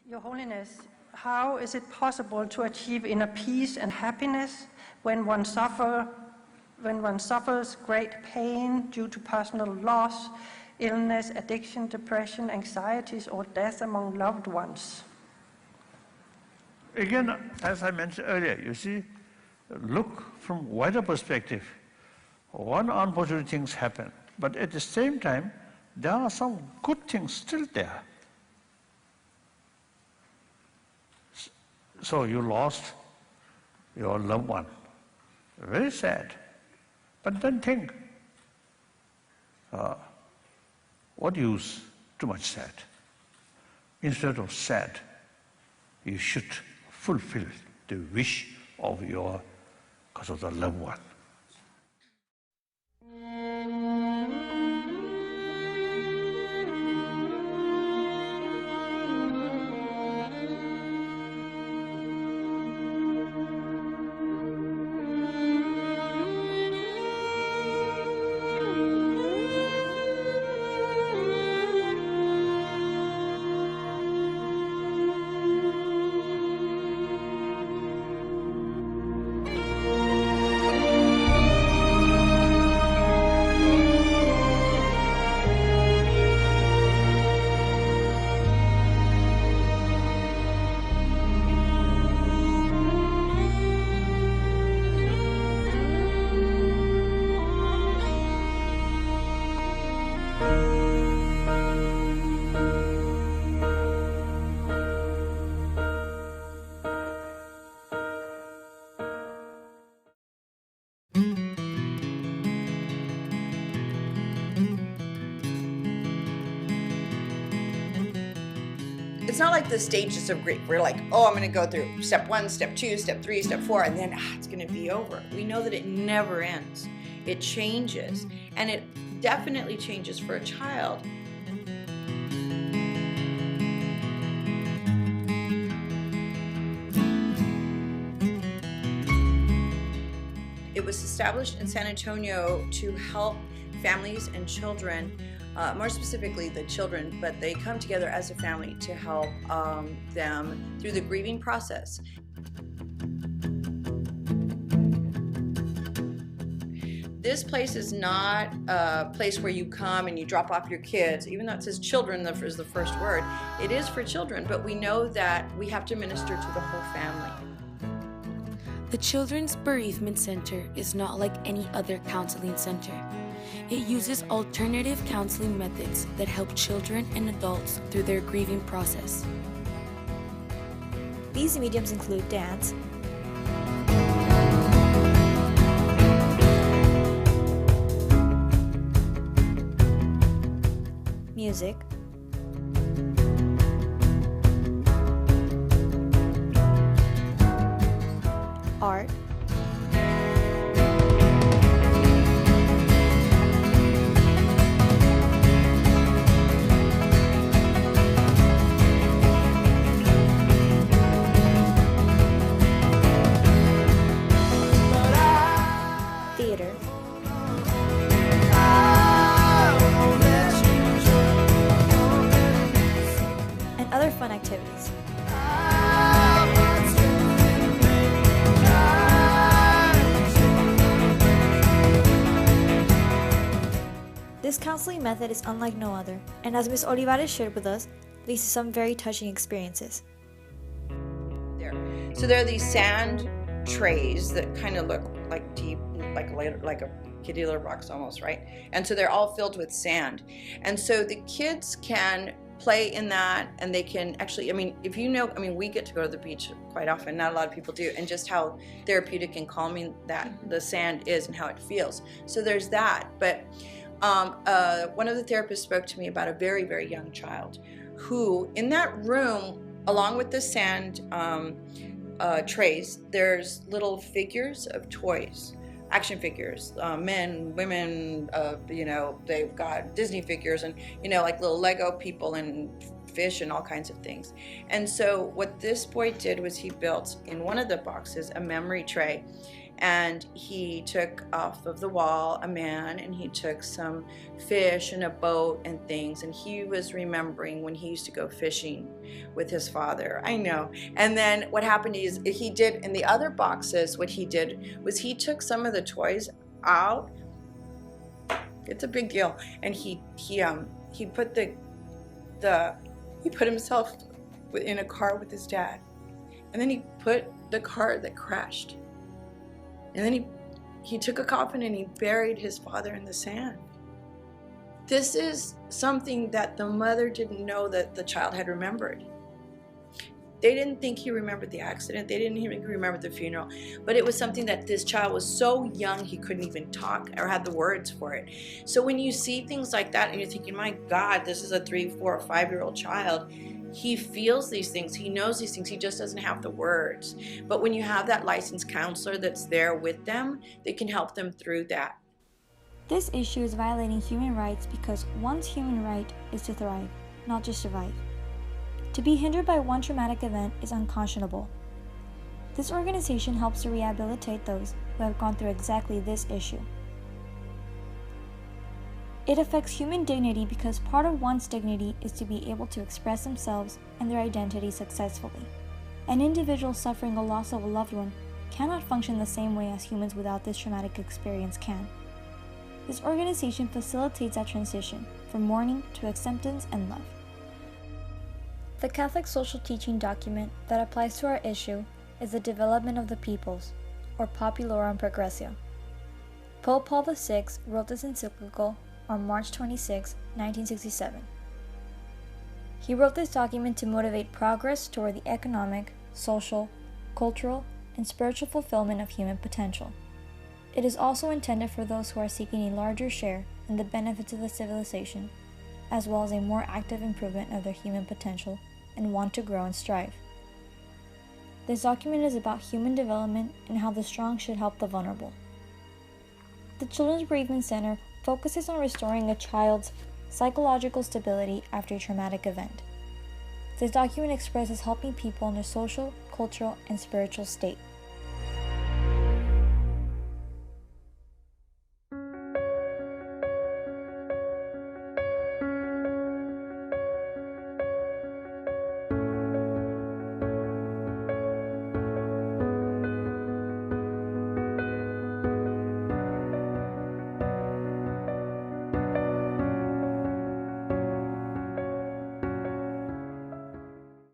Your Holiness, how is it possible to achieve inner peace and happiness when one suffers great pain due to personal loss, illness, addiction, depression, anxieties, or death among loved ones? Again, as I mentioned earlier, you see, look from wider perspective. One unfortunate things happen, but at the same time, there are some good things still there. So you lost your loved one. Very sad. But then think, what use too much sad? Instead of sad, you should fulfill the wish of your, because of the loved one. It's not like the stages of grief. We're like, oh, I'm going to go through step 1, step 2, step 3, step 4, and then it's going to be over. We know that it never ends. It changes, and it definitely changes for a child. It was established in San Antonio to help families and children, more specifically the children, but they come together as a family to help them through the grieving process. This place is not a place where you come and you drop off your kids, even though it says children is the first word. It is for children, but we know that we have to minister to the whole family. The Children's Bereavement Center is not like any other counseling center. It uses alternative counseling methods that help children and adults through their grieving process. These mediums include dance, music, art, theater, and other fun activities. This counseling method is unlike no other, and as Ms. Olivares shared with us, leads to some very touching experiences. So there are these sand trays that kind of look like deep, like a kitty litter box almost, right? And so they're all filled with sand. And so the kids can play in that, and they can actually, if you know, we get to go to the beach quite often, not a lot of people do, and just how therapeutic and calming that the sand is and how it feels. So there's that. But one of the therapists spoke to me about a very, very young child who, in that room, along with the sand trays, there's little figures of toys, action figures, men, women, they've got Disney figures and, like little Lego people and fish and all kinds of things. And so what this boy did was he built in one of the boxes a memory tray, and he took off of the wall a man, and he took some fish and a boat and things, and he was remembering when he used to go fishing with his father. I know. And then what happened is he did in the other boxes, what he did was he took some of the toys out. It's a big deal. And he put he put himself in a car with his dad, and then he put the car that crashed, and then he took a coffin and he buried his father in the sand. This is something that the mother didn't know that the child had remembered. They didn't think he remembered the accident. They didn't even remember the funeral. But it was something that this child was so young he couldn't even talk or had the words for it. So when you see things like that and you're thinking, my God, this is a 3, 4, or 5-year-old child. He feels these things. He knows these things. He just doesn't have the words. But when you have that licensed counselor that's there with them, they can help them through that. This issue is violating human rights because one's human right is to thrive, not just survive. To be hindered by one traumatic event is unconscionable. This organization helps to rehabilitate those who have gone through exactly this issue. It affects human dignity because part of one's dignity is to be able to express themselves and their identity successfully. An individual suffering a loss of a loved one cannot function the same way as humans without this traumatic experience can. This organization facilitates that transition from mourning to acceptance and love. The Catholic social teaching document that applies to our issue is the Development of the Peoples, or Populorum Progressio. Pope Paul VI wrote this encyclical on March 26, 1967. He wrote this document to motivate progress toward the economic, social, cultural, and spiritual fulfillment of human potential. It is also intended for those who are seeking a larger share in the benefits of the civilization, as well as a more active improvement of their human potential and want to grow and strive. This document is about human development and how the strong should help the vulnerable. The Children's Bereavement Center focuses on restoring a child's psychological stability after a traumatic event. This document expresses helping people in their social, cultural, and spiritual state.